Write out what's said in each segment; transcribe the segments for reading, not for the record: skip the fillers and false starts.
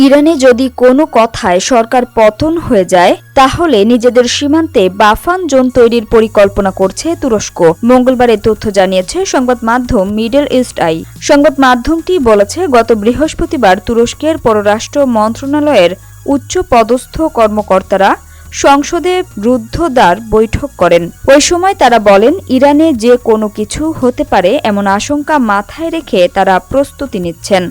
ইরানে যদি কোনো কথায় সরকার পতন হয়ে যায় তাহলে নিজেদের সীমান্তে বাফার জোন তৈরির পরিকল্পনা করছে তুরস্ক। মঙ্গলবার এ তথ্য জানিয়েছে সংবাদ মাধ্যম মিডল ইস্ট আই। সংবাদ মাধ্যমটি বলেছে, গত বৃহস্পতিবার তুরস্কের পররাষ্ট্র মন্ত্রণালয়ের উচ্চ পদস্থ কর্মকর্তারা সংসদে রুদ্ধদ্বার বৈঠক করেন। ওই সময় তারা বলেন, ইরানে যে কোনো কিছু হতে পারে এমন আশঙ্কা মাথায় রেখে তারা প্রস্তুতি নিচ্ছেন।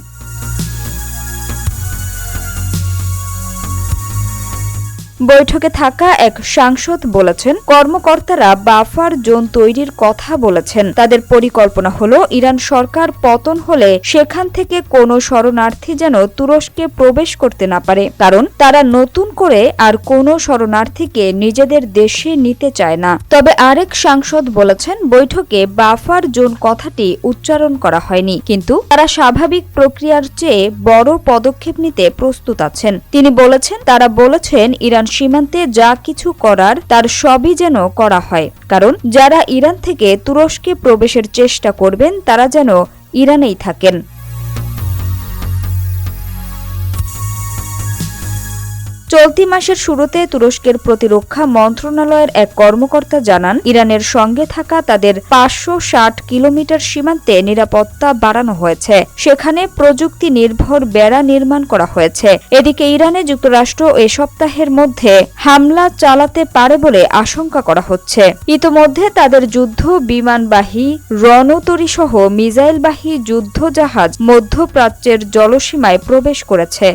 বৈঠকে থাকা এক সাংসদ বলেছেন, কর্মকর্তারা বাফার জোন তৈরির কথা বলেছেন। তাদের পরিকল্পনা হলো ইরান সরকার পতন হলে সেখান থেকে কোনো শরণার্থী যেন তুরস্কে প্রবেশ করতে না পারে, কারণ তারা নতুন করে আর কোনো শরণার্থীকে নিজেদের দেশে নিতে চায় না। তবে আরেক সাংসদ বলেছেন, বৈঠকে বাফার জোন কথাটি উচ্চারণ করা হয়নি, কিন্তু তারা স্বাভাবিক প্রক্রিয়ার চেয়ে বড় পদক্ষেপ নিতে প্রস্তুত আছেন। তিনি বলেছেন, তারা বলেছেন ইরান সীমান্তে যা কিছু করার তার সবই যেন করা হয়, কারণ যারা ইরান থেকে তুরস্কে প্রবেশের চেষ্টা করবেন তারা যেন ইরানেই থাকেন। চলতি মাসের শুরুতে তুরস্কের প্রতিরক্ষা মন্ত্রণালয়ের এক কর্মকর্তা জানান, ইরানের সঙ্গে থাকা তাদের ৫৬০ কিলোমিটার সীমান্তে নিরাপত্তা বাড়ানো হয়েছে। সেখানে প্রযুক্তি নির্ভর বেড়া নির্মাণ করা হয়েছে। এদিকে ইরানে যুক্তরাষ্ট্র এ সপ্তাহের মধ্যে হামলা চালাতে পারে বলে আশঙ্কা করা হচ্ছে। ইতোমধ্যে তাদের যুদ্ধ বিমানবাহী রণতরীসহ মিসাইলবাহী যুদ্ধজাহাজ মধ্যপ্রাচ্যের জলসীমায় প্রবেশ করেছে।